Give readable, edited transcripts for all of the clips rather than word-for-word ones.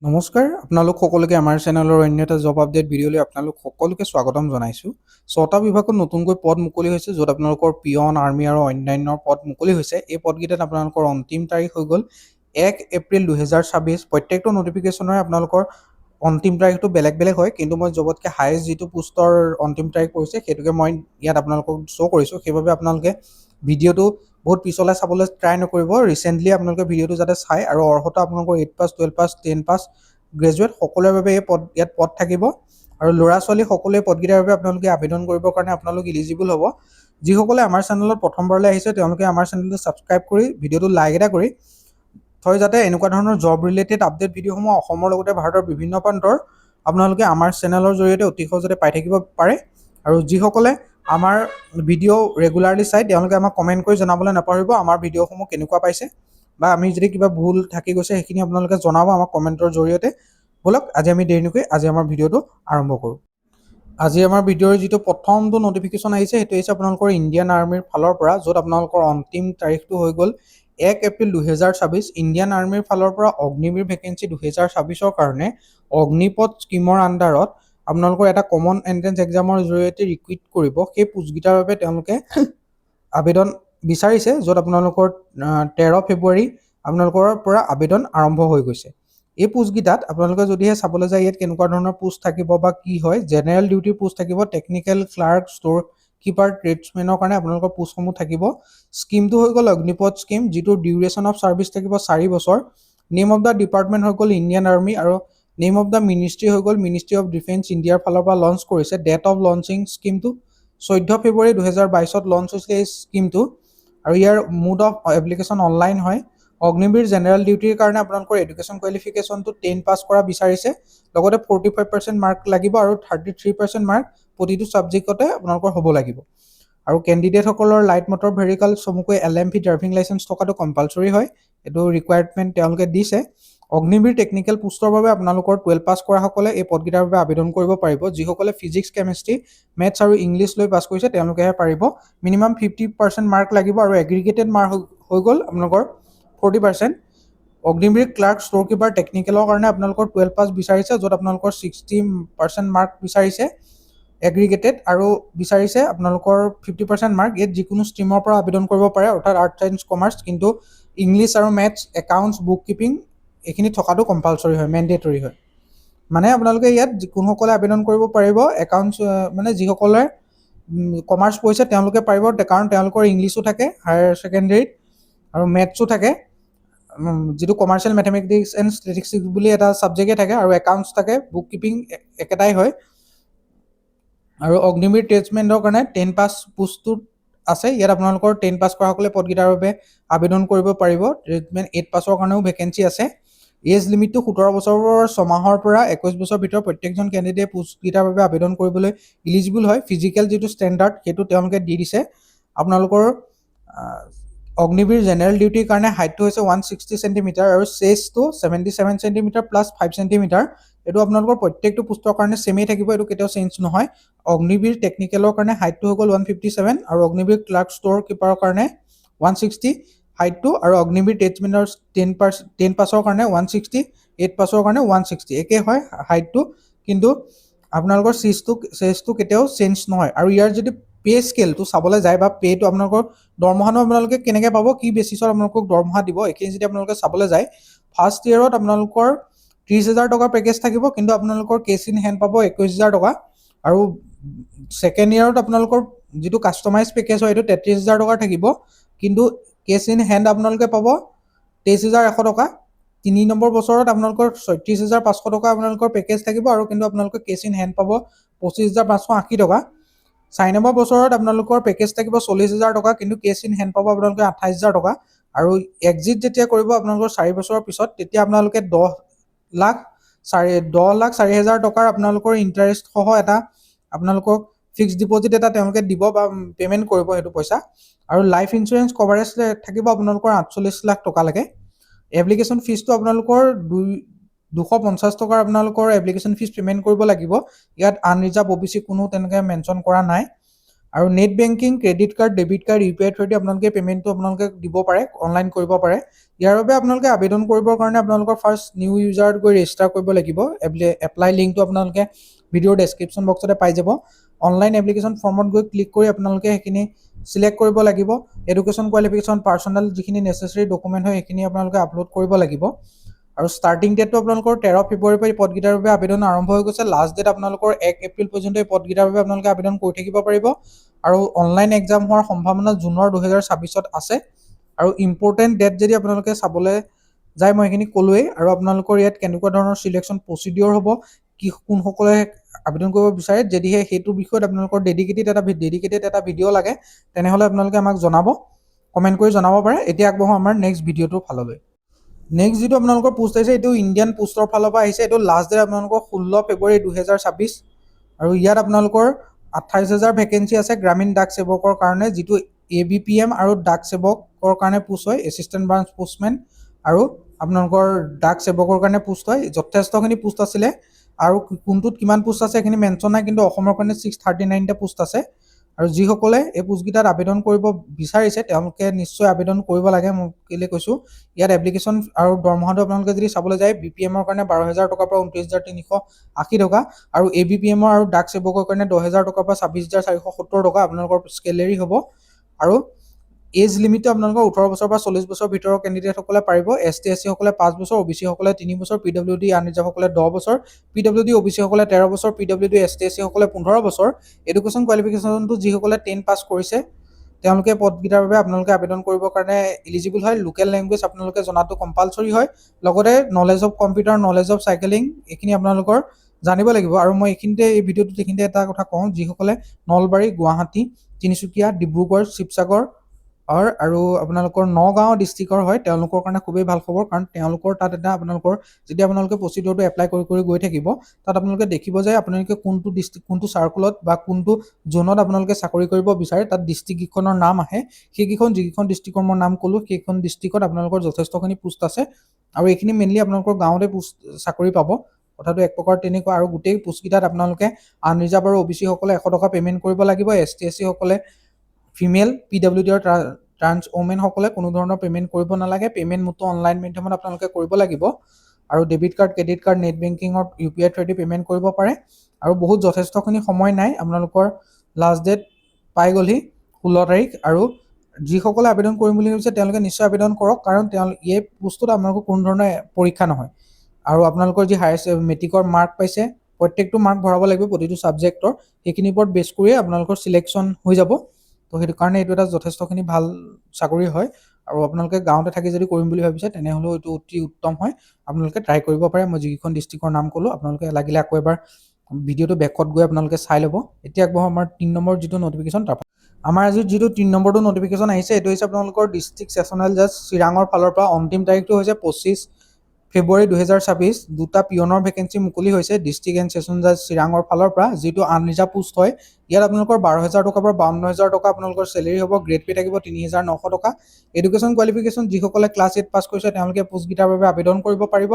নমস্কাৰ আপোনালোক সকলোকে আমাৰ চেনেলৰ অন্য এটা জব আপডেট ভিডিঅ'লৈ আপোনালোক সকলোকে স্বাগতম জনাইছোঁ। 6টা বিভাগত নতুনকৈ পদ মুকলি হৈছে, য'ত আপোনালোকৰ পিয়ন, আৰ্মি আৰু অন্যান্য পদ মুকলি হৈছে। এই পদকেইটাত আপোনালোকৰ অন্তিম তাৰিখ হৈ গ'ল 1 এপ্ৰিল 2026। প্ৰত্যেকটো নটিফিকেশ্যনৰে আপোনালোকৰ অন্তিম তাৰিখটো বেলেগ বেলেগ হয়, কিন্তু মই জবতকৈ হায়েষ্ট যিটো পোষ্টৰ অন্তিম তাৰিখ পৰিছে সেইটোকে মই ইয়াত আপোনালোকক শ্ব' কৰিছোঁ। সেইবাবে আপোনালোকে ভিডিঅ'টো বহুত পিছলৈ চাবলৈ ট্ৰাই নকৰিব। ৰিচেণ্টলি আপোনালোকে ভিডিঅ'টো যাতে চাই আৰু অৰ্হতা আপোনালোকৰ 8 পাছ, 12 পাছ, 10 পাছ, গ্ৰেজুৱেট সকলোৰে বাবে ইয়াত পদ থাকিব। আৰু ল'ৰা ছোৱালী সকলোৱে পদকেইটাৰ বাবে আপোনালোকে আবেদন কৰিবৰ কাৰণে আপোনালোক ইলিজিবল হ'ব। যিসকলে আমাৰ চেনেলত প্ৰথমবাৰলৈ আহিছে তেওঁলোকে আমাৰ চেনেলটো ছাবস্ক্ৰাইব কৰি ভিডিঅ'টো লাইক এটা কৰি থৈ, যাতে এনেকুৱা ধৰণৰ জব ৰিলেটেড আপডেট ভিডিঅ'সমূহ অসমৰ লগতে ভাৰতৰ বিভিন্ন প্ৰান্তৰ আপোনালোকে আমাৰ চেনেলৰ জৰিয়তে অতি সহজতে পাই থাকিব পাৰে। আৰু যিসকলে আমাৰ ভিডিঅ' ৰেগুলাৰলি চাই তেওঁলোকে আমাক কমেণ্ট কৰি জনাবলৈ নাপাহৰিব আমাৰ ভিডিঅ'সমূহ কেনেকুৱা পাইছে, বা আমি যদি কিবা ভুল থাকি গৈছে সেইখিনি আপোনালোকে জনাব আমাক কমেণ্টৰ জৰিয়তে। ব'লক আজি আমি দেৰি নকৰি আজি আমাৰ ভিডিঅ'টো আৰম্ভ কৰোঁ। আজি আমাৰ ভিডিঅ'ৰ যিটো প্ৰথমটো নটিফিকেশ্যন আহিছে সেইটো হৈছে আপোনালোকৰ ইণ্ডিয়ান আৰ্মিৰ ফালৰ পৰা, য'ত আপোনালোকৰ অন্তিম তাৰিখটো হৈ গ'ল 1 এপ্ৰিল 2026। ইণ্ডিয়ান আৰ্মিৰ ফালৰ পৰা অগ্নিবীৰ ভেকেঞ্চি 2026ৰ কাৰণে অগ্নিপথ স্কিমৰ আণ্ডাৰত আপোনালোকৰ এটা কমন এণ্ট্ৰেঞ্চ এক্সামৰ জৰিয়তে ৰিক্ৰুইট কৰিব। সেই পোষ্টকেইটাৰ বাবে তেওঁলোকে আবেদন বিচাৰিছে, য'ত আপোনালোকৰ 13 ফেব্ৰুৱাৰী আপোনালোকৰ পৰা আবেদন আৰম্ভ হৈ গৈছে। এই পোষ্টকেইটাত আপোনালোকে যদিহে চাবলৈ যায় ইয়াত কেনেকুৱা ধৰণৰ পোষ্ট থাকিব বা কি হয়, জেনেৰেল ডিউটিৰ পোষ্ট থাকিব, টেকনিকেল ক্লাৰ্ক, ষ্ট'ৰ কিপাৰ, ট্ৰেডছমেনৰ কাৰণে আপোনালোকৰ পোষ্টসমূহ থাকিব। স্কিমটো হৈ গ'ল অগ্নিপথ স্কিম, যিটোৰ ডিউৰেশ্যন অফ ছাৰ্ভিচ থাকিব 4 বছৰ। নেম অফ দ্য ডিপাৰ্টমেণ্ট হৈ গ'ল ইণ্ডিয়ান আৰ্মি, আৰু নেম অফ দ্য মিনিষ্ট্ৰী হৈ গ'ল মিনিষ্ট্ৰী অফ ডিফেন্স ইণ্ডিয়াৰ ফালৰ পৰা লঞ্চ কৰিছে। ডেট অফ লঞ্চিং স্কিমটো 14 ফেব্ৰুৱাৰী 2022ত লঞ্চ হৈছিলে এই স্কিমটো, আৰু ইয়াৰ মোড অফ এপ্লিকেশ্যন অনলাইন হয়। অগ্নিবীৰ জেনেৰেল ডিউটিৰ কাৰণে আপোনালোকৰ এডুকেশ্যন কোৱালিফিকেশ্যনটো 10 পাছ কৰা বিচাৰিছে, লগতে 45% মাৰ্ক লাগিব আৰু 33% মাৰ্ক প্ৰতিটো ছাবজেক্টতে আপোনালোকৰ হ'ব লাগিব। আৰু কেণ্ডিডেটসকলৰ লাইট মটৰ ভেহিকল চমুকৈ LMV ড্ৰাইভিং লাইচেঞ্চ থকাটো কম্পালচৰি হয়, এইটো ৰিকুৱাৰমেণ্ট তেওঁলোকে দিছে। অগ্নিবীৰ টেকনিকেল পোষ্টৰ বাবে আপোনালোকৰ 12 পাছ কৰাসকলে এই পদকেইটাৰ বাবে আবেদন কৰিব পাৰিব। যিসকলে ফিজিক্স, কেমেষ্ট্ৰি, মেথছ আৰু ইংলিছ লৈ পাছ কৰিছে তেওঁলোকেহে পাৰিব। মিনিমাম 50% মাৰ্ক লাগিব আৰু এগ্ৰিগেটেড মাৰ্ক হৈ গ'ল আপোনালোকৰ 40%। অগ্নিবীৰ ক্লাৰ্ক, ষ্ট'ৰ কিপাৰ, টেকনিকেলৰ কাৰণে আপোনালোকৰ 12 পাছ বিচাৰিছে, য'ত আপোনালোকৰ 60% মাৰ্ক বিচাৰিছে এগ্ৰিগেটেড, আৰু বিচাৰিছে আপোনালোকৰ 50% মাৰ্ক। ইয়াত যিকোনো ষ্ট্ৰীমৰ পৰা আবেদন কৰিব পাৰে, অৰ্থাৎ আৰ্টছ, ছায়েন্স, কমাৰ্চ, কিন্তু ইংলিছ আৰু মেথছ, একাউণ্টছ, বুক কিপিং এইখিনি থকাটো কম্পালচৰি হয়, মেণ্ডেটৰী হয়। মানে আপোনালোকে ইয়াত যিকোনোসকলে আবেদন কৰিব পাৰিব। একাউণ্টছ মানে যিসকলে কমাৰ্চ পঢ়িছে তেওঁলোকে পাৰিব, কাৰণ তেওঁলোকৰ ইংলিছো থাকে হায়াৰ ছেকেণ্ডেৰীত, আৰু মেথছো থাকে, যিটো কমাৰ্চিয়েল মেথমেটিক্স এণ্ড ষ্টেটিষ্টিক্স বুলি এটা ছাবজেক্টে থাকে, আৰু একাউণ্টছ থাকে, বুক কিপিং একেটাই হয়। আৰু অগ্নিবীৰ ট্ৰেডছমেনৰ কাৰণে 10 পাছ পোষ্টটোত আছে। ইয়াত আপোনালোকৰ 10 পাছ কৰাসকলে পদকেইটাৰ বাবে আবেদন কৰিব পাৰিব। ট্ৰেডছমেন 8 পাছৰ কাৰণেও ভেকেঞ্চি আছে। এজ লিমিটটো 17 বছৰৰ 6 মাহৰ পৰা 21 বছৰৰ ভিতৰত প্ৰত্যেকজন কেণ্ডিডেট পোষ্টকেইটাৰ বাবে আবেদন কৰিবলৈ ইলিজিবল হয়। ফিজিকেল যিটো ষ্টেণ্ডাৰ্ড সেইটো তেওঁলোকে দি দিছে। আপোনালোকৰ অগ্নিবীৰ জেনেৰেল ডিউটিৰ কাৰণে হাইটটো হৈছে 160 চেণ্টিমিটাৰ আৰু চেষ্টটো 77 চেণ্টিমিটাৰ প্লাছ 5 চেণ্টিমিটাৰ। এইটো আপোনালোকৰ প্ৰত্যেকটো পোষ্টৰ কাৰণে ছেমেই থাকিব, এইটো কেতিয়াও চেঞ্জ নহয়। অগ্নিবীৰ টেকনিকেলৰ কাৰণে হাইটটো হৈ গ'ল 157, আৰু অগ্নিবীৰ ক্লাৰ্ক, ষ্ট'ৰ কিপাৰৰ কাৰণে 160 হাইটটো, আৰু অগ্নিবীৰ ট্ৰেডছমেনৰ 10 পাছৰ কাৰণে 160, 8 পাছৰ কাৰণে 160 একে হয় হাইটটো, কিন্তু আপোনালোকৰ চেজটো কেতিয়াও চেঞ্জ নহয়। আৰু ইয়াৰ যদি পে' স্কেলটো চাবলৈ যায়, বা পে'টো আপোনালোকৰ দৰমহানো আপোনালোকে কেনেকৈ পাব, কি বেচিছত আপোনালোকক দৰমহা দিব, এইখিনি যদি আপোনালোকে চাবলৈ যায়, ফাৰ্ষ্ট ইয়েৰত আপোনালোকৰ 30,000 টকাৰ পেকেজ থাকিব, কিন্তু আপোনালোকৰ কেছ ইন হেণ্ড পাব 21,000 টকা। আৰু ছেকেণ্ড ইয়েৰত আপোনালোকৰ যিটো কাষ্টমাইজ পেকেজ হয় এইটো 33,000 টকাৰ থাকিব, কিন্তু কেছ ইন হেণ্ড আপোনালোকে পাব 23,100 টকা। 3 নম্বৰ বছৰত আপোনালোকৰ 36,500 টকা আপোনালোকৰ পেকেজ থাকিব, আৰু কিন্তু আপোনালোকে কেছ ইন হেণ্ড পাব 25,580 টকা। 4 নম্বৰ বছৰত আপোনালোকৰ পেকেজ থাকিব 40,000 টকা, কিন্তু কেছ ইন হেণ্ড পাব আপোনালোকে 28,000 টকা। আৰু এক্সিট যেতিয়া কৰিব আপোনালোকৰ 4 বছৰৰ পিছত, তেতিয়া আপোনালোকে 10,04,000 টকাৰ আপোনালোকৰ ইণ্টাৰেষ্ট সহ এটা আপোনালোকক ফিক্সড ডিপজিট এটা তেওঁলোকে দিব বা পে'মেণ্ট কৰিব সেইটো পইচা। আৰু লাইফ ইঞ্চুৰেঞ্চ কভাৰেজ থাকিব আপোনালোকৰ 48 লাখ টকালৈকে। এপ্লিকেশ্যন ফিজটো আপোনালোকৰ 250 টকাৰ আপোনালোকৰ এপ্লিকেশ্যন ফিজ পে'মেণ্ট কৰিব লাগিব। ইয়াত আনৰিজাৰ্ভ OBC কোনো তেনেকৈ মেনশ্যন কৰা নাই। আৰু net banking, credit card, debit card, UPI through the আপোনালোকে পে'মেণ্টটো আপোনালোকে দিব পাৰে, অনলাইন কৰিব পাৰে। ইয়াৰ বাবে আপোনালোকে আবেদন কৰিবৰ কাৰণে আপোনালোকৰ ফাৰ্ষ্ট নিউ ইউজাৰত গৈ ৰেজিষ্টাৰ কৰিব লাগিব। এপ্লাই লিংকটো আপোনালোকে ভিডিঅ'ৰ ডেছক্ৰিপশ্যন বক্সতে পাই যাব। অনলাইন এপ্লিকেশ্যন ফৰ্মত গৈ ক্লিক কৰি আপোনালোকে সেইখিনি চিলেক্ট কৰিব লাগিব। এডুকেশ্যন কোৱালিফিকেশ্যন, পাৰ্চনেল যিখিনি নেচেচাৰী ডকুমেণ্ট হয় সেইখিনি আপোনালোকে আপলোড কৰিব লাগিব। আৰু ষ্টাৰ্টিং ডেটটো আপোনালোকৰ 13 ফেব্ৰুৱাৰীৰ পৰা এই পদকেইটাৰ বাবে আবেদন আৰম্ভ হৈ গৈছে। লাষ্ট ডেট আপোনালোকৰ 1 এপ্ৰিল পৰ্যন্ত এই পদকেইটাৰ বাবে আপোনালোকে আবেদন কৰি থাকিব পাৰিব। আৰু অনলাইন এক্সাম হোৱাৰ সম্ভাৱনা জুনৰ 2026 আছে। আৰু ইম্পৰ্টেণ্ট ডেট যদি আপোনালোকে চাবলৈ যায় মই সেইখিনি ক'লোৱেই। আৰু আপোনালোকৰ ইয়াত কেনেকুৱা ধৰণৰ চিলেকশ্যন প্ৰচিডিঅ'ৰ হ'ব, কোনসকলে আবেদন কৰিব বিচাৰে, যদিহে সেইটো বিষয়ত আপোনালোকৰ ডেডিকেটেড এটা ভিডিঅ' লাগে তেনেহ'লে আপোনালোকে আমাক জনাব, কমেণ্ট কৰি জনাব পাৰে। এতিয়া আগবঢ়ো আমাৰ নেক্সট ভিডিঅ'টোৰ ফাললৈ। নেক্সট যিটো আপোনালোকৰ পোষ্ট আহিছে এইটো ইণ্ডিয়ান পোষ্টৰ ফালৰ পৰা আহিছে। এইটো লাষ্ট ডেট আপোনালোকৰ 16 ফেব্ৰুৱাৰী 2026। আৰু ইয়াত আপোনালোকৰ 28,000 ভেকেঞ্চি আছে গ্ৰামীণ ডাক সেৱকৰ কাৰণে, যিটো ABPM আৰু ডাক সেৱকৰ কাৰণে পোষ্ট হয়, এছিষ্টেণ্ট ব্ৰাঞ্চ পোষ্টমেন আৰু আপোনালোকৰ ডাক সেৱকৰ কাৰণে পোষ্ট হয়। যথেষ্টখিনি পোষ্ট আছিলে আৰু কোনটোত কিমান পোষ্ট আছে সেইখিনি মেনশ্যন নাই, কিন্তু অসমৰ কাৰণে 639টা পোষ্ট আছে। আৰু যিসকলে এই পোষ্টকেইটাত আবেদন কৰিব বিচাৰিছে তেওঁলোকে নিশ্চয় আবেদন কৰিব লাগে। মই কেলৈ কৈছোঁ, ইয়াত এপ্লিকেশ্যন আৰু দৰমহাটো আপোনালোকে যদি চাবলৈ যায় BPM ৰ কাৰণে 12,000 টকাৰ পৰা 29,380 টকা আৰু ABPM আৰু ডাক সেৱকৰ কাৰণে 10,000 টকাৰ পৰা 26,470 টকা আপোনালোকৰ স্কেলেৰী হ'ব। আৰু এজ লিমিটটো আপোনালোকৰ 18 বছৰৰ পৰা 40 বছৰ ভিতৰৰ কেণ্ডিডেটসকলে পাৰিব। ST SC সকলে 5 বছৰ, OBC সকলে 3 বছৰ, PWD আনৰিজাৰ্ভ সকলে 10 বছৰ, PWD OBC সকলে 13 বছৰ, PWD ST SC সকলে 15 বছৰ। এডুকেশ্যন কোৱালিফিকেশ্যনটো যিসকলে 10 পাছ কৰিছে তেওঁলোকে পদকেইটাৰ বাবে আপোনালোকে আবেদন কৰিবৰ কাৰণে এলিজিবল হয়। লোকেল লেংগুৱেজ আপোনালোকে জনাটো কম্পালচৰি হয়। লগতে knowledge of computer, knowledge of cycling এইখিনি আপোনালোকৰ জানিব লাগিব। আৰু মই এই ভিডিঅ'টোত এইখিনিতে এটা কথা কওঁ, যিসকলে নলবাৰী, গুৱাহাটী, তিনিচুকীয়া, ডিব্ৰুগড়, শিৱসাগৰ আৰু আপোনালোকৰ নগাঁও ডিষ্ট্ৰিক্টৰ হয় তেওঁলোকৰ কাৰণে খুবেই ভাল খবৰ, কাৰণ তেওঁলোকৰ তাত এটা আপোনালোকৰ যেতিয়া আপোনালোকে প্ৰচিডিঅ'ৰটো এপ্লাই কৰি গৈ থাকিব তাত আপোনালোকে দেখিব যে আপোনালোকে কোনটো ডিষ্ট্ৰিক্ট, কোনটো চাৰ্কুলত বা কোনটো জোনত আপোনালোকে চাকৰি কৰিব বিচাৰে তাত ডিষ্ট্ৰিক্টকেইখনৰ নাম আহে। যিকেইখন ডিষ্ট্ৰিক্টৰ মই নাম ক'লোঁ সেইখন ডিষ্ট্ৰিক্টত আপোনালোকৰ যথেষ্টখিনি পোষ্ট আছে। আৰু এইখিনি মেইনলি আপোনালোকৰ গাঁৱতে চাকৰি পাব। কথাটো এক প্ৰকাৰ তেনেকুৱা। আৰু গোটেই পোষ্টকেইটাত আপোনালোকে আনৰিজাৰ্ভ আৰু OBC সকলে 100 টকা পে'মেণ্ট কৰিব লাগিব। ST SC সকলে, ফিমেল, PWD আৰু ট্ৰান্স ওমেন সকলে কোনো ধৰণৰ পে'মেণ্ট কৰিব নালাগে। পে'মেণ্ট মোডটো অনলাইন মাধ্যমত আপোনালোকে কৰিব লাগিব। আৰু debit card, credit card, net বেংকিঙত UPI থ্ৰুদি পে'মেণ্ট কৰিব পাৰে। আৰু বহুত যথেষ্টখিনি সময় নাই, আপোনালোকৰ লাষ্ট ডেট পাই গ'লহি 16 তাৰিখ। আৰু যিসকলে আবেদন কৰিম বুলি ভাবিছে তেওঁলোকে নিশ্চয় আবেদন কৰক, কাৰণ এই পোষ্টটোত আপোনালোকৰ কোনো ধৰণৰ পৰীক্ষা নহয়। আৰু আপোনালোকৰ যি মেট্ৰিকৰ মাৰ্ক পাইছে প্ৰত্যেকটো মাৰ্ক ভৰাব লাগিব প্ৰতিটো ছাবজেক্টৰ, সেইখিনিৰ ওপৰত বেছ কৰিয়ে আপোনালোকৰ চিলেকশ্যন হৈ যাব। তো সেইটো কাৰণে এইটো এটা যথেষ্টখিনি ভাল চাকৰি হয়। আৰু আপোনালোকে গাঁৱতে থাকি যদি কৰিম বুলি ভাবিছে তেনেহ'লেও এইটো অতি উত্তম হয়, আপোনালোকে ট্ৰাই কৰিব পাৰে। মই যিকেইখন ডিষ্ট্ৰিক্টৰ নাম ক'লোঁ আপোনালোকে লাগিলে আকৌ এবাৰ ভিডিঅ'টো বেকত গৈ আপোনালোকে চাই ল'ব। এতিয়া আগবঢ়ো আমাৰ 3 নম্বৰ যিটো নটিফিকেশ্যন তাৰ আমাৰ আজি যিটো 3 নম্বৰটো নটিফিকেশ্যন আহিছে এইটো হৈছে আপোনালোকৰ ডিষ্ট্ৰিক্ট ছেছনেল জাজ চিৰাঙৰ ফালৰ পৰা। অন্তিম তাৰিখটো হৈছে 25 ফেব্ৰুৱাৰী 2026। দুটা পিয়নৰ ভেকেঞ্চি মুকলি হৈছে ডিষ্ট্ৰিক্ট এণ্ড ছেছন জাজ চিৰাঙৰ ফালৰ পৰা, যিটো আনৰিজাৰ্ভ পোষ্ট হয়। ইয়াত আপোনালোকৰ 12,000 টকাৰ পৰা 52,000 টকা আপোনালোকৰ চেলেৰী হ'ব। গ্ৰেড পে থাকিব 3,900 টকা। এডুকেশ্যন কোৱালিফিকেশ্যন যিসকলে ক্লাছ 8 পাছ কৰিছে তেওঁলোকে পোষ্টকেইটাৰ বাবে আবেদন কৰিব পাৰিব।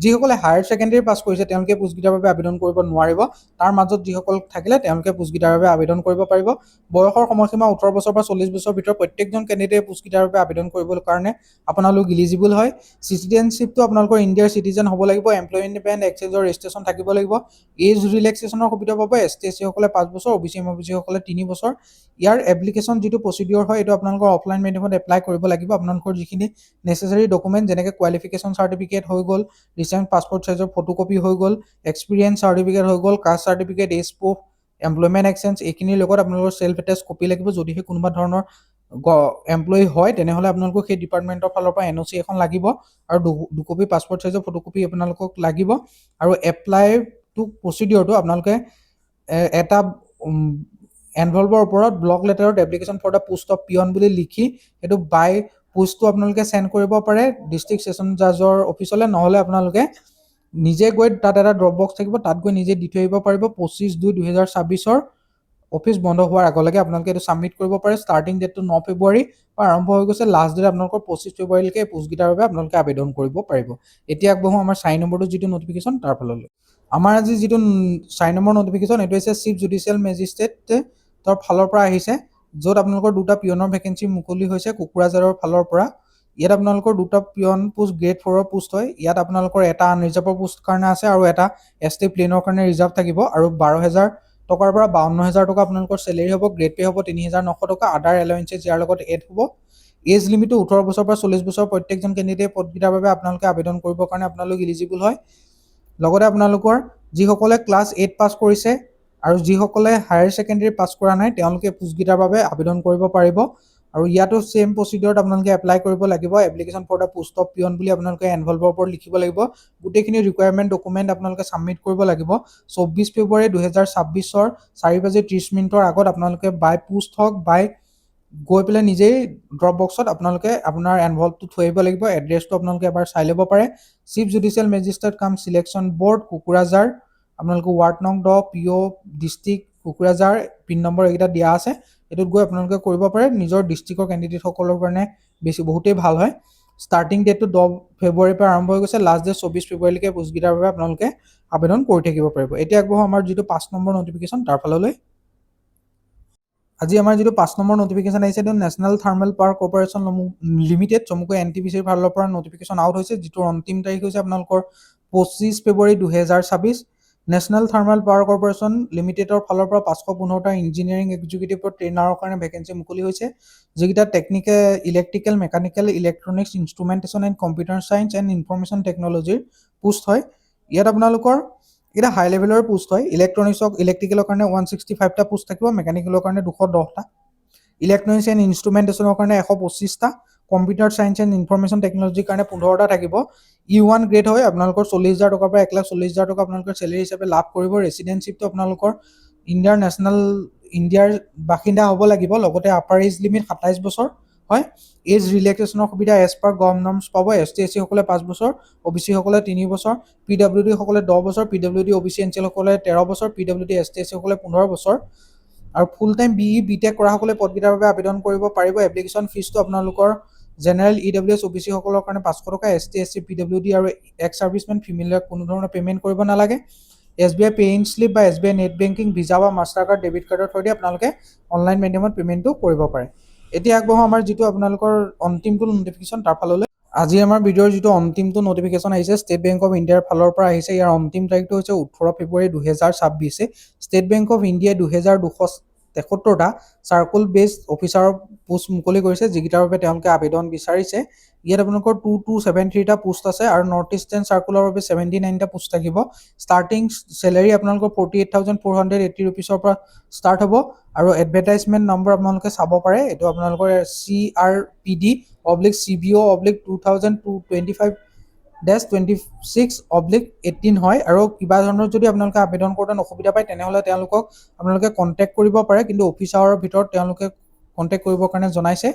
যিসকলে হায়াৰ ছেকেণ্ডেৰী পাছ কৰিছে তেওঁলোকে পোষ্টকেইটাৰ বাবে আবেদন কৰিব নোৱাৰিব। তাৰ মাজত যিসকল থাকিলে তেওঁলোকে পোষ্টকেইটাৰ বাবে আবেদন কৰিব পাৰিব। বয়সৰ সময়সীমা 18 বছৰ পৰা 40 বছৰৰ ভিতৰত প্ৰত্যেকজন কেণ্ডিডেটে পোষ্টকেইটাৰ বাবে আবেদন কৰিবৰ কাৰণে আপোনালোক ইলিজিবল হয়। চিটিজেনশ্বিপটো আপোনালোকৰ ইণ্ডিয়াৰ চিটিজেন হ'ব লাগিব। এমপ্লয়মেণ্ট এক্সচেঞ্জৰ ৰেজিষ্ট্ৰেশ্যন থাকিব লাগিব। এজ ৰিলেক্সেশ্যনৰ সুবিধা পাব। ST SC সকলে 5 বছৰ, OBC সকলে 3 বছৰ। ইয়াৰ এপ্লিকেশ্যন যিটো প্ৰচিডিঅ'ৰ হয় এইটো আপোনালোকৰ অফলাইন মাধ্যমত এপ্লাই কৰিব লাগিব। আপোনালোকৰ যিখিনি নেচেচাৰী ডকুমেণ্ট যেনেকৈ কোৱালিফিকেশ্যন চাৰ্টিফিকেট হৈ গ'ল, ৰিচেণ্ট পাছপৰ্ট চাইজৰ ফটোকপি হৈ গ'ল, এক্সপিৰিয়েঞ্চ চাৰ্টিফিকেট হৈ গ'ল, caste certificate, age proof, employment exchange এইখিনিৰ লগত আপোনালোকৰ চেল্ফ এটেষ্ট কপি লাগিব। যদিহে কোনোবা ধৰণৰ এমপ্লয়ী হয় তেনেহ'লে আপোনালোকক সেই ডিপাৰ্টমেণ্টৰ ফালৰ পৰা NOC এখন লাগিব। আৰু 2 কপি পাছপৰ্ট চাইজৰ ফটোকপি আপোনালোকক লাগিব। আৰু এপ্লাই টু প্ৰচিডিঅ'ৰটো আপোনালোকে এটা এনভলভৰ ওপৰত ব্লক লেটাৰত application for the post of peon বুলি লিখি সেইটো বাই পোষ্টটো আপোনালোকে চেণ্ড কৰিব পাৰে ডিষ্ট্ৰিক্ট ছেছন জাজৰ অফিচলৈ, নহ'লে আপোনালোকে নিজে গৈ তাত এটা ড্ৰপ বক্স থাকিব, তাত গৈ নিজে দি থৈ আহিব পাৰিব। 25/2/2026 অফিচ বন্ধ হোৱাৰ আগলৈকে আপোনালোকে এইটো ছাবমিট কৰিব পাৰে। ষ্টাৰ্টিং ডেটটো 9 ফেব্ৰুৱাৰী পৰা আৰম্ভ হৈ গৈছে। লাষ্ট ডেট আপোনালোকৰ 25 ফেব্ৰুৱাৰীলৈকে এই পোষ্টকেইটাৰ বাবে আপোনালোকে আবেদন কৰিব পাৰিব। এতিয়া আগবঢ়ো আমাৰ 4 নম্বৰটো যিটো নটিফিকেশ্যন তাৰ ফাললৈ। আমাৰ আজি যিটো 4 নম্বৰ নটিফিকেশ্যন এইটো হৈছে চিফ জুডিচিয়েল মেজিষ্ট্ৰেট তৰ ফালৰ পৰা আহিছে, য'ত আপোনালোকৰ দুটা পিয়নৰ ভেকেঞ্চি মুকলি হৈছে কোকৰাঝাৰৰ ফালৰ পৰা। ইয়াত আপোনালোকৰ দুটা পিয়ন পোষ্ট গ্ৰেড 4ৰ পোষ্ট হয়। ইয়াত আপোনালোকৰ এটা আনৰিজাৰ্ভৰ পোষ্ট কাৰণে আছে আৰু এটা ST প্লেনৰ কাৰণে ৰিজাৰ্ভ থাকিব আৰু 12,000 টকাৰ পৰা 52,000 টকা আপোনালোকৰ চেলেৰি হ'ব। গ্ৰেড পে হ'ব 3,900 টকা। আদাৰ এলাৱেঞ্চেছ ইয়াৰ লগত এড হ'ব। এজ লিমিটটো 18 বছৰৰ পৰা 40 বছৰ। প্ৰত্যেকজন কেণ্ডিডেট পদকেইটাৰ বাবে আপোনালোকে আবেদন কৰিবৰ কাৰণে আপোনালোক ইলিজিবল হয়। লগতে আপোনালোকৰ যিসকলে ক্লাছ 8 পাছ কৰিছে আৰু যিসকলে হায়াৰ ছেকেণ্ডেৰী পাছ কৰা নাই তেওঁলোকে পোষ্টকেইটাৰ বাবে আবেদন কৰিব পাৰিব। আৰু ইয়াতো সেম প্ৰচিডিউৰত আপোনালোকে এপ্লাই কৰিব লাগিব। Application for the post of peon বুলি আপোনালোকে এনভলভৰ ওপৰত লিখিব লাগিব। গোটেইখিনি ৰিকুৱাৰমেণ্ট ডকুমেণ্ট আপোনালোকে ছাবমিট কৰিব লাগিব। 24 ফেব্ৰুৱাৰী 2026 4:30 আগত আপোনালোকে বাই পোষ্ট হওক বাই গৈ পেলাই নিজেই ড্ৰপ বক্সত আপোনালোকে আপোনাৰ এনভলভটো থৈ আহিব লাগিব। এড্ৰেছটো আপোনালোকে এবাৰ চাই ল'ব পাৰে। চিফ জুডিচিয়েল মেজিষ্ট্ৰেট কাম চিলেকশ্যন বৰ্ড কোকৰাঝাৰ, আপোনালোকে ৱাৰ্ড নং 10 PO district Kokrajhar, pin number এইকেইটা দিয়া আছে। এইটোত গৈ আপোনালোকে কৰিব পাৰে। নিজৰ ডিষ্ট্ৰিক্টৰ কেণ্ডিডেটসকলৰ কাৰণে বহুতেই ভাল হয়। ষ্টাৰ্টিং ডেটটো 10 ফেব্ৰুৱাৰীৰ পৰা আৰম্ভ হৈ গৈছে। লাষ্ট ডেট 24 ফেব্ৰুৱাৰীলৈকে পোষ্টকেইটাৰ বাবে আপোনালোকে আবেদন কৰি থাকিব পাৰিব। এতিয়া আগবঢ়ো আমাৰ যিটো 5 নম্বৰ নটিফিকেশ্যন তাৰ ফাললৈ। আজি আমাৰ যিটো 5 নম্বৰ নটিফিকেশ্যন আহিছে এইটো national thermal power corporation limited চমুকৈ NTPCৰ ফালৰ পৰা নটিফিকেশ্যন আউট হৈছে, যিটোৰ অন্তিম তাৰিখ হৈছে আপোনালোকৰ 25 ফেব্ৰুৱাৰী 2026। নেশ্যনেল থাৰ্মেল পাৱাৰ কৰ্পৰেশ্যন লিমিটেডৰ ফালৰ পৰা 515টা ইঞ্জিনিয়াৰিং এক্সিকিউটিভৰ ট্ৰেইনাৰৰ কাৰণে ভেকেঞ্চি মুকলি হৈছে, যিকেইটা technical, electrical, mechanical, electronics, instrumentation and computer science and information টেকনলজিৰ পোষ্ট হয়। ইয়াত আপোনালোকৰ এটা হাই লেভেলৰ পোষ্ট হয়। ইলেক্ট্ৰিকেলৰ কাৰণে 165টা পোষ্ট থাকিব, মেকানিকেলৰ কাৰণে 210টা, ইলেক্ট্ৰনিক্স এণ্ড ইনষ্ট্ৰুমেণ্টেশ্যনৰ কাৰণে 125টা, কম্পিউটাৰ ছায়েন্স এণ্ড ইনফৰমেশ্যন টেকনলজিৰ কাৰণে 15টা থাকিব। E1 গ্ৰেড হয়। আপোনালোকৰ 40,000 টকাৰ পৰা 1,40,000 টকা আপোনালোকৰ চেলেৰি হিচাপে লাভ কৰিব। ৰেচিডেঞ্চিপটো আপোনালোকৰ ইণ্ডিয়াৰ বাসিন্দা হ'ব লাগিব। লগতে আপাৰ এজ লিমিট 27 বছৰ হয়। এজ ৰিলেক্সেশ্যনৰ সুবিধা এজ পাৰ গভৰ্ণমেণ্ট নৰ্মছ পাব। ST SC সকলে 5 বছৰ, OBC সকলে 3 বছৰ, PWD সকলে 10 বছৰ, PWD OBC NCL সকলে 13 বছৰ, PWD ST SC সকলে 15 বছৰ। আৰু ফুল টাইম BE BTech কৰাসকলে পদকেইটাৰ বাবে আবেদন কৰিব পাৰিব। এপ্লিকেশ্যন ফিজটো আপোনালোকৰ জেনেৰেল EWS OBC সকলৰ কাৰণে 500 টকা, ST SC PWD আৰু এক্স ছাৰ্ভিচমেন ফিমেলৰ কোনো ধৰণৰ পে'মেণ্ট কৰিব নালাগে। SBI পে ইন শ্লিপ বা SBI নেট বেংকিং, ভিজা বা মাষ্টাৰ কাৰ্ড, ডেবিট কাৰ্ডৰ থ্ৰুদি আপোনালোকে অনলাইন মাধ্যমত পে'মেণ্টটো কৰিব পাৰে। এতিয়া আগবঢ়ো আমাৰ যিটো আপোনালোকৰ অন্তিমটো নটিফিকেশ্যন তাৰ ফাললৈ। আজি আমাৰ ভিডিঅ'ৰ যিটো অন্তিমটো নটিফিকেশ্যন আহিছে ষ্টেট বেংক অফ ইণ্ডিয়াৰ ফালৰ পৰা আহিছে। ইয়াৰ অন্তিম তাৰিখটো হৈছে 18 ফেব্ৰুৱাৰী 2026। ষ্টেট বেংক অফ ইণ্ডিয়াই 2,273টা চাৰ্কুল বেছড অফিচাৰৰ পোষ্ট মুকলি কৰিছে, যিকেইটাৰ বাবে তেওঁলোকে আবেদন বিচাৰিছে। ইয়াত আপোনালোকৰ 2273টা পোষ্ট আছে আৰু নৰ্থ ইষ্টাৰ্ণ চাৰ্কুলৰ বাবে 79টা পোষ্ট থাকিব। ষ্টাৰ্টিং চেলেৰি আপোনালোকৰ 48,480 ৰুপিছৰ পৰা ষ্টাৰ্ট হ'ব আৰু এডভাৰটাইজমেণ্ট নম্বৰ আপোনালোকে চাব পাৰে। এইটো আপোনালোকৰ CRPD/CBO/2025-26/18 হয়। আৰু কিবা ধৰণৰ যদি আপোনালোকে আবেদন কৰোঁতে অসুবিধা পায় তেনেহ'লে তেওঁলোকক আপোনালোকে কণ্টেক্ট কৰিব পাৰে, কিন্তু অফিচ আৱাৰৰ ভিতৰত তেওঁলোকে কণ্টেক্ট কৰিবৰ কাৰণে জনাইছে।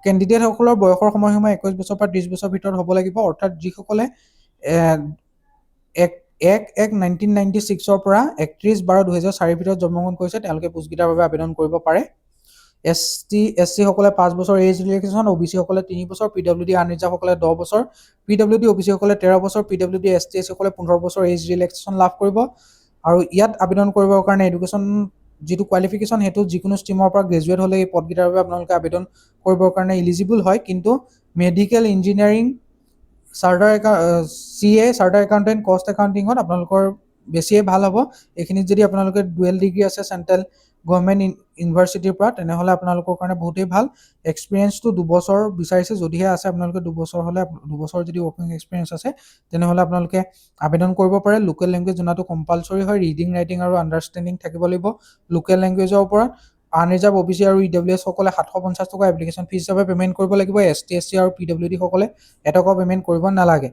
কেণ্ডিডেটসকলৰ বয়সৰ সময়সীমা 21 বছৰৰ পৰা 30 বছৰৰ ভিতৰত হ'ব লাগিব। অৰ্থাৎ যিসকলে 1/1/1996 পৰা 31/12/2004 ভিতৰত জন্মগ্ৰহণ কৰিছে তেওঁলোকে পোষ্টকেইটাৰ বাবে আবেদন কৰিব পাৰে। ST SC সকলে 5 বছৰ এজ ৰিলেক্সেশ্যন, OBC সকলে 3 বছৰ, PWD আনৰিজাৰ্ভ সকলে 10 বছৰ, PWD OBC সকলে 13 বছৰ, PWD ST SC সকলে 15 বছৰ এজ ৰিলেক্সেশ্যন লাভ কৰিব। আৰু ইয়াত আবেদন কৰিবৰ কাৰণে এডুকেশ্যন যিটো কোৱালিফিকেশ্যন সেইটো যিকোনো ষ্ট্ৰীমৰ পৰা গ্ৰেজুৱেট হ'লে এই পদকেইটাৰ বাবে আপোনালোকে আবেদন কৰিবৰ কাৰণে ইলিজিবল হয়। কিন্তু medical, engineering, CA, chartered accountant, কষ্ট একাউণ্টিঙত আপোনালোকৰ বেছিয়ে ভাল হ'ব। এইখিনিত যদি আপোনালোকে ডুৱেল ডিগ্ৰী আছে চেণ্ট্ৰেল গভৰ্ণমেণ্ট ইউনিভাৰ্চিটিৰ পৰা তেনেহ'লে আপোনালোকৰ কাৰণে বহুতেই ভাল। এক্সপিৰিয়েঞ্চটো 2 বছৰ বিচাৰিছে, যদিহে আছে আপোনালোকে 2 বছৰ হ'লে 2 বছৰ যদি ৱৰ্কিং এক্সপিৰিয়েঞ্চ আছে তেনেহ'লে আপোনালোকে আবেদন কৰিব পাৰে। লোকেল লেংগুৱেজ জনাটো কম্পালচৰি হয়। ৰিডিং, ৰাইটিং আৰু আণ্ডাৰষ্টেণ্ডিং থাকিব লাগিব লোকেল লেংগুৱেজৰ ওপৰত। আনৰিজাৰ্ভ OBC আৰু EWS সকলে 750 টকা এপ্লিকেশ্যন ফিজ হিচাপে পে'মেণ্ট কৰিব লাগিব। ST SC আৰু PWD সকলে এটকাও পে'মেণ্ট কৰিব নালাগে।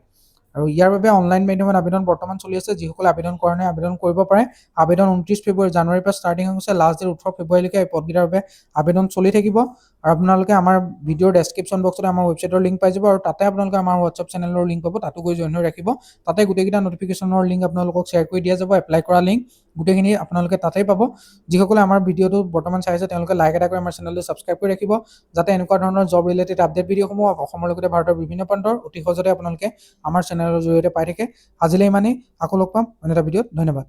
আৰু ইয়াৰ বাবে অনলাইন মাধ্যমত আবেদন বৰ্তমান চলি আছে। যিসকলে আবেদন কৰা নাই আবেদন কৰিব পাৰে। আবেদন 29 জানুৱাৰীৰ পৰা ষ্টাৰ্টিং হৈছে। লাষ্ট ডেট 18 ফেব্ৰুৱাৰীলৈকে এই পদকেইটাৰ বাবে আবেদন চলি থাকিব। আৰু আপোনালোকে আমাৰ ভিডিঅ'ৰ ডেছক্ৰিপশ্যন বক্সত আমাৰ ৱেবছাইটৰ লিংক পাই যাব আৰু তাতে আপোনালোকে আমাৰ হোৱাটছআপ চেনেলৰ লিংক পাব। তাতো গৈ জইন হৈ ৰাখিব। তাতে গোটেইকেইটা নটিফিকেশ্যনৰ লিংক আপোনালোকক শ্বেয়াৰ কৰি দিয়া যাব। এপ্লাই কৰা লিংক গোটেইখিনি আপোনালোকে তাতেই পাব। যিসকলে আমাৰ ভিডিঅ'টো বৰ্তমান চাই আছে তেওঁলোকে লাইক এটা কৰি আমাৰ চেনেলটো ছাবস্ক্ৰাইব কৰি ৰাখিব, যাতে এনেকুৱা ধৰণৰ জব ৰিলেটেড আপডেট ভিডিঅ'সমূহ অসমৰ লগতে ভাৰতৰ বিভিন্ন প্ৰান্তৰ অতি সহজতে আপোনালোকে আমাৰ চেনেলৰ জৰিয়তে পাই থাকে। আজিলৈ ইমানেই, আকৌ লগ পাম অন্য এটা ভিডিঅ'ত। ধন্যবাদ।